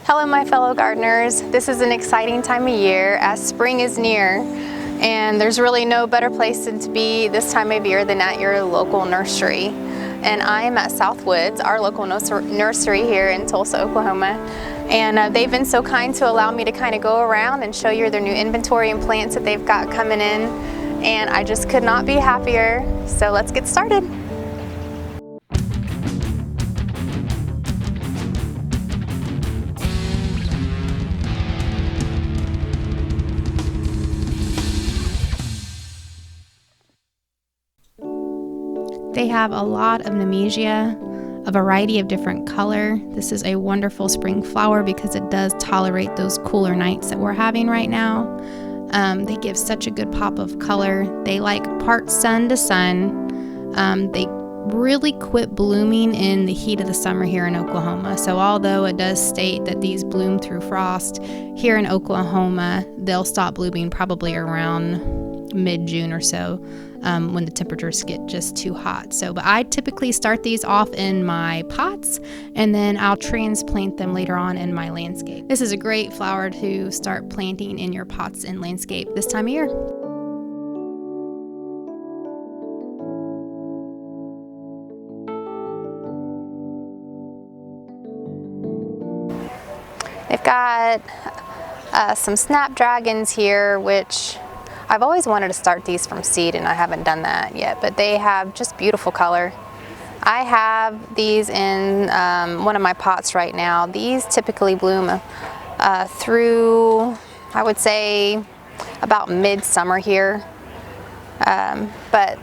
Hello my fellow gardeners. This is an exciting time of year as spring is near, and there's really no better place to be this time of year than at your local nursery. And I am at Southwoods, our local nursery here in Tulsa, Oklahoma. And they've been so kind to allow me to kind of go around and show you their new inventory and plants that they've got coming in. And I just could not be happier. So let's get started. They have a lot of Nemesia, a variety of different color. This is a wonderful spring flower because it does tolerate those cooler nights that we're having right now. They give such a good pop of color. They like part sun to sun. They really quit blooming in the heat of the summer here in Oklahoma. So although it does state that these bloom through frost, here in Oklahoma, they'll stop blooming probably around mid-June or so. When the temperatures get just too hot. But I typically start these off in my pots and then I'll transplant them later on in my landscape. This is a great flower to start planting in your pots and landscape this time of year. They've got some snapdragons here, which I've always wanted to start these from seed and I haven't done that yet, but they have just beautiful color. I have these in one of my pots right now. These typically bloom through, I would say, about mid-summer here, but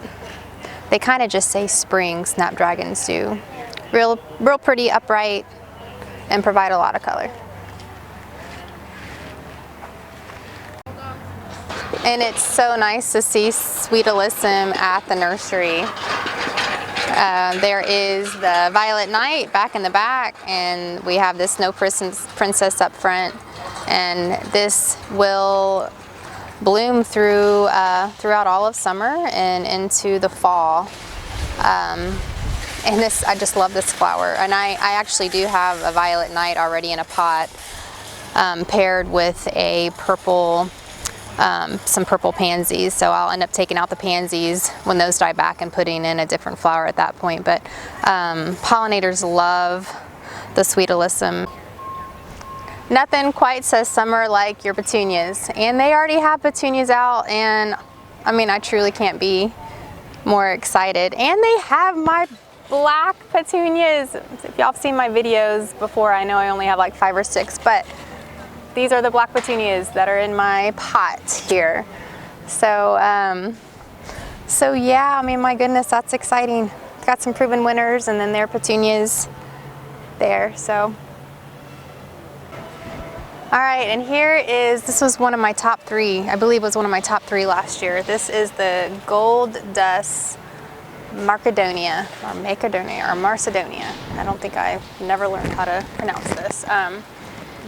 they kind of just say spring, snapdragons do. Real pretty, upright, and provide a lot of color. And it's so nice to see Sweet Alyssum at the nursery. There is the Violet Night back in the back, and we have this Snow Princess up front. And this will bloom throughout all of summer and into the fall. And I just love this flower. And I actually do have a Violet Night already in a pot, paired with a purple. Some purple pansies, so I'll end up taking out the pansies when those die back and putting in a different flower at that point. But pollinators love the Sweet Alyssum. Nothing quite says summer like your petunias, and they already have petunias out, and I mean, I truly can't be more excited. And they have my black petunias. If y'all have seen my videos before, I know I only have like 5 or 6, but these are the black petunias that are in my pot here. So yeah, I mean, my goodness, that's exciting. Got some proven winners and then their petunias there, so. All right, and this was one of my top 3, I believe was one of my top 3 last year. This is the Gold Dust Macedonia, or Macedonia. I don't think I've never learned how to pronounce this.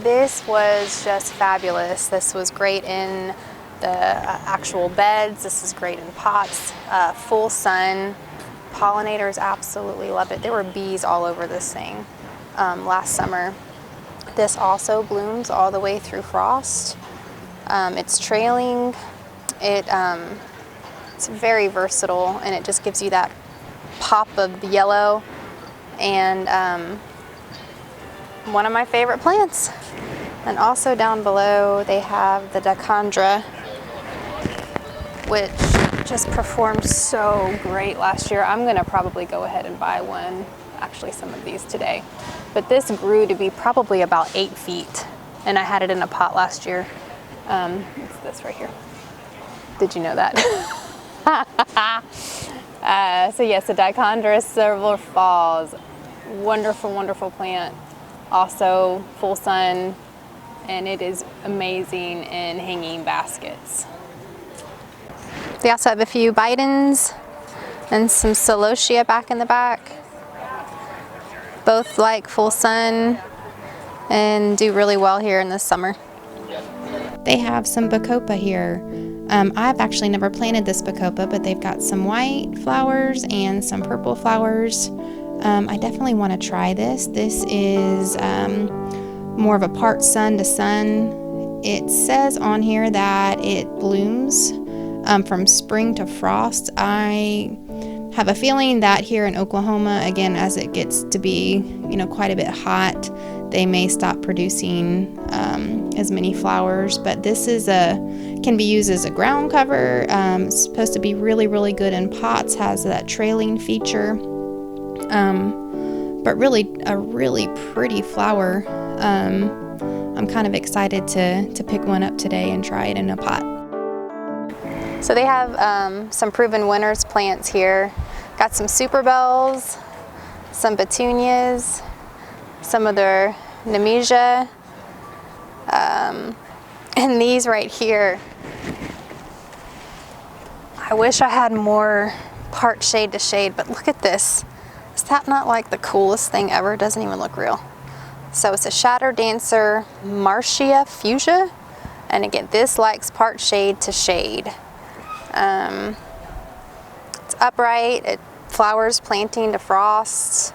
This was just fabulous. This was great in the actual beds. This is great in pots, full sun. Pollinators absolutely love it. There were bees all over this thing last summer. This also blooms all the way through frost. It's trailing. It's very versatile, and it just gives you that pop of yellow, and one of my favorite plants. And also down below they have the Dichondra, which just performed so great last year. I'm gonna probably go ahead and buy one, actually some of these today. But this grew to be probably about 8 feet, and I had it in a pot last year. It's this right here. Did you know that? So yes, the Dichondra Silver Falls, wonderful, wonderful plant. Also full sun, and it is amazing in hanging baskets. They also have a few Bidens and some Celosia back in the back. Both like full sun and do really well here in the summer. They have some Bacopa here. I've actually never planted this Bacopa, but they've got some white flowers and some purple flowers. I definitely want to try this. This is more of a part sun to sun. It says on here that it blooms from spring to frost. I have a feeling that here in Oklahoma, again, as it gets to be, quite a bit hot, they may stop producing as many flowers. But this can be used as a ground cover. It's supposed to be really, really good in pots. Has that trailing feature, but really a really pretty flower. I'm kind of excited to pick one up today and try it in a pot. So they have some proven winners plants here. Got some super bells, some petunias, some of their nemesia, and these right here. I wish I had more part shade to shade, but look at this. Is that not like the coolest thing ever? It doesn't even look real. So it's a Shadow Dancer Marcia Fuchsia, and again, this likes part shade to shade. It's upright, it flowers planting to frost,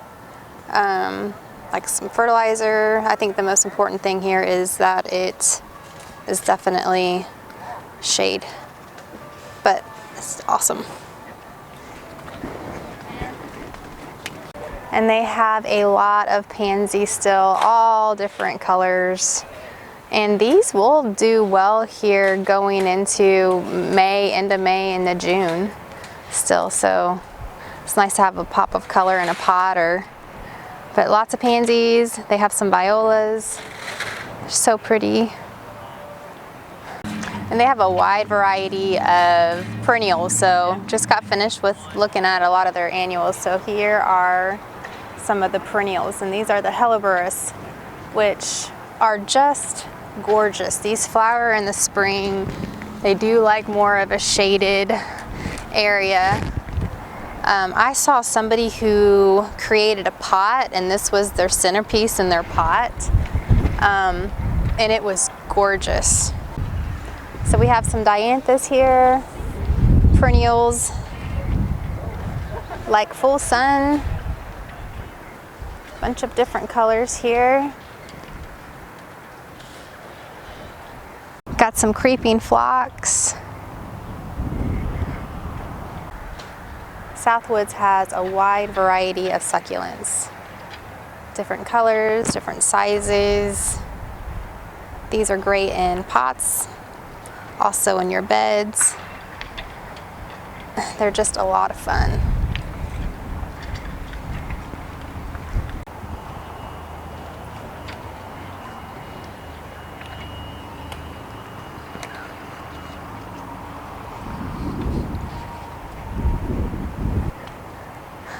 like some fertilizer. I think the most important thing here is that it is definitely shade, but it's awesome. And they have a lot of pansies still, all different colors. And these will do well here going into May, into May, into June still. So it's nice to have a pop of color in a pot, but lots of pansies. They have some violas. They're so pretty. And they have a wide variety of perennials. So just got finished with looking at a lot of their annuals. So here are some of the perennials, and these are the helleborus, which are just gorgeous. These flower in the spring. They do like more of a shaded area. I saw somebody who created a pot, and this was their centerpiece in their pot, and it was gorgeous. So we have some dianthus here, perennials like full sun, bunch of different colors here. Got some creeping phlox. Southwoods has a wide variety of succulents. Different colors, different sizes. These are great in pots, also in your beds. They're just a lot of fun.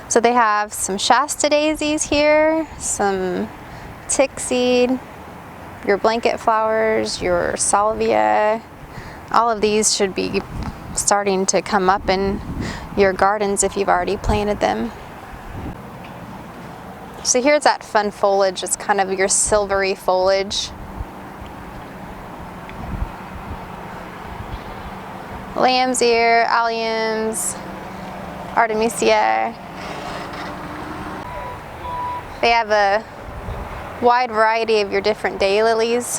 So they have some Shasta daisies here, some tick seed, your blanket flowers, your salvia. All of these should be starting to come up in your gardens if you've already planted them. So here's that fun foliage. It's kind of your silvery foliage. Lamb's ear, alliums, artemisia. They have a wide variety of your different daylilies,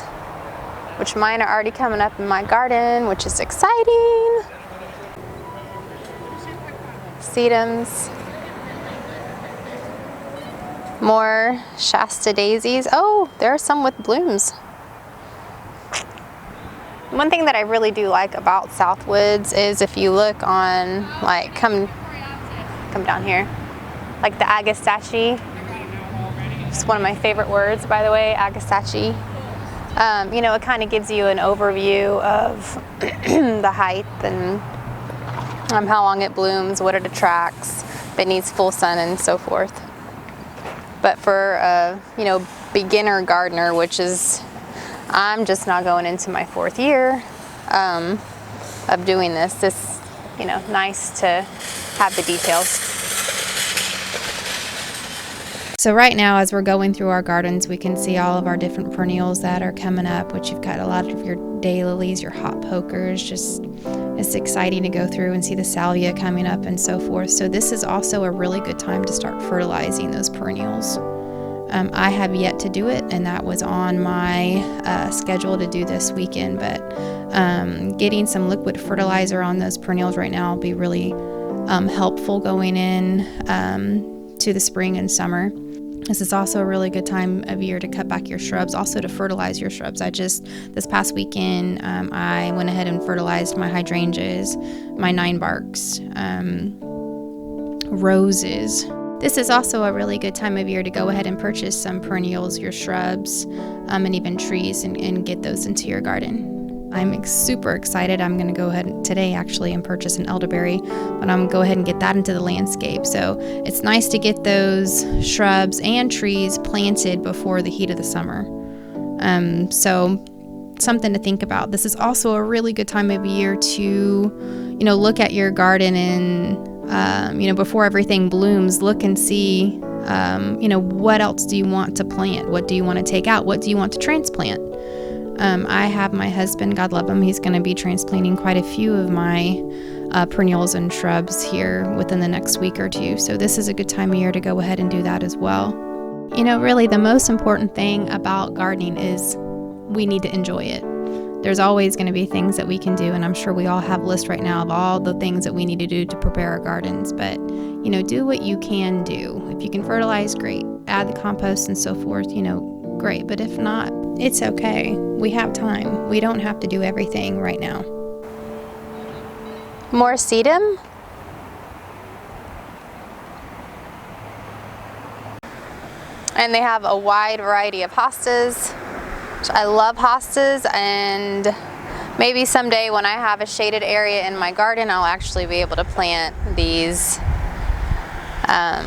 which mine are already coming up in my garden, which is exciting. Sedums. More Shasta daisies. Oh, there are some with blooms. One thing that I really do like about Southwoods is if you look on, like, come down here, like the agastache. It's one of my favorite words, by the way, agastache. It kind of gives you an overview of the height and how long it blooms, what it attracts, if it needs full sun, and so forth. But for a beginner gardener, which is, I'm just now going into my 4th year of doing this, it's nice to have the details. So right now, as we're going through our gardens, we can see all of our different perennials that are coming up, which you've got a lot of your daylilies, your hot pokers. Just, it's exciting to go through and see the salvia coming up and so forth. So this is also a really good time to start fertilizing those perennials. I have yet to do it, and that was on my schedule to do this weekend, but getting some liquid fertilizer on those perennials right now will be really helpful going in to the spring and summer. This is also a really good time of year to cut back your shrubs, also to fertilize your shrubs. This past weekend, I went ahead and fertilized my hydrangeas, my 9-barks, roses. This is also a really good time of year to go ahead and purchase some perennials, your shrubs, and even trees, and get those into your garden. I'm super excited. I'm going to go ahead today actually and purchase an elderberry, but I'm going to go ahead and get that into the landscape. So it's nice to get those shrubs and trees planted before the heat of the summer. So something to think about. This is also a really good time of year to, look at your garden and, before everything blooms, look and see, what else do you want to plant? What do you want to take out? What do you want to transplant? I have my husband, God love him, he's going to be transplanting quite a few of my perennials and shrubs here within the next week or two. So this is a good time of year to go ahead and do that as well. Really the most important thing about gardening is we need to enjoy it. There's always going to be things that we can do, and I'm sure we all have lists right now of all the things that we need to do to prepare our gardens, but do what you can do. If you can fertilize, great. Add the compost and so forth, great. But if not, it's okay. We have time. We don't have to do everything right now. More sedum. And they have a wide variety of hostas. I love hostas, and maybe someday when I have a shaded area in my garden, I'll actually be able to plant these. But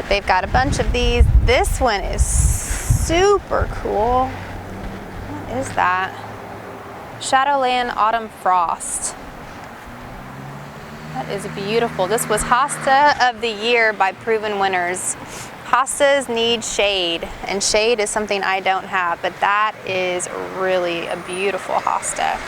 they've got a bunch of these. This one is super cool. What is that? Shadowland Autumn Frost. That is beautiful. This was Hosta of the Year by Proven Winners. Hostas need shade, and shade is something I don't have, but that is really a beautiful hosta.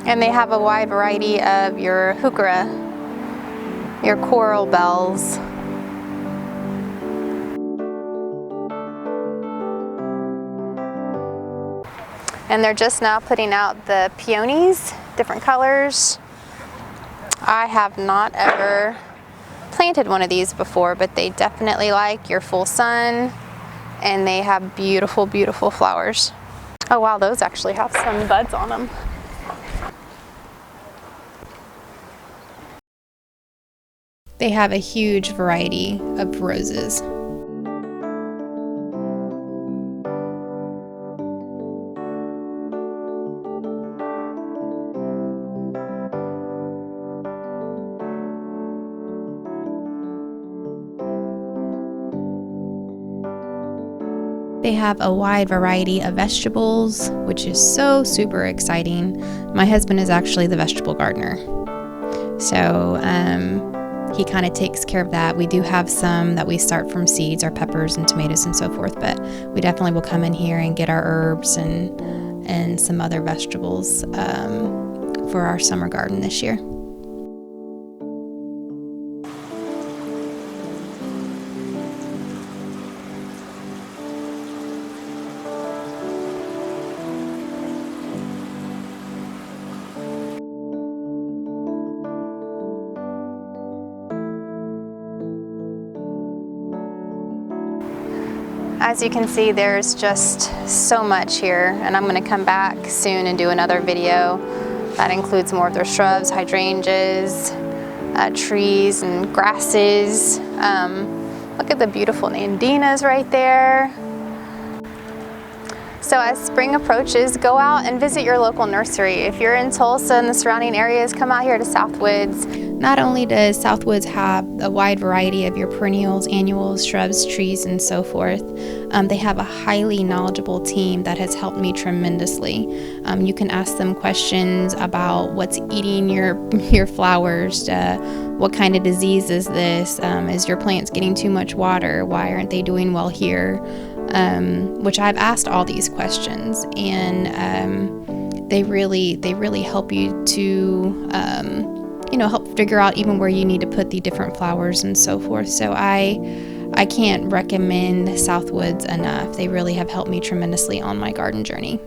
And they have a wide variety of your heuchera, your coral bells. And they're just now putting out the peonies, different colors. I have not ever planted one of these before, but they definitely like your full sun, and they have beautiful, beautiful flowers. Oh wow, those actually have some buds on them. They have a huge variety of roses. They have a wide variety of vegetables, which is so super exciting. My husband is actually the vegetable gardener, so he kind of takes care of that. We do have some that we start from seeds, our peppers and tomatoes and so forth, but we definitely will come in here and get our herbs and some other vegetables for our summer garden this year. As you can see, there's just so much here, and I'm going to come back soon and do another video that includes more of their shrubs, hydrangeas, trees and grasses. Look at the beautiful nandinas right there. So as spring approaches, go out and visit your local nursery. If you're in Tulsa and the surrounding areas, come out here to Southwoods. Not only does Southwoods have a wide variety of your perennials, annuals, shrubs, trees, and so forth, they have a highly knowledgeable team that has helped me tremendously. You can ask them questions about what's eating your flowers, what kind of disease is this, is your plants getting too much water, why aren't they doing well here? which I've asked all these questions, and they really help you to help figure out even where you need to put the different flowers and so forth. So I can't recommend Southwoods enough. They really have helped me tremendously on my garden journey.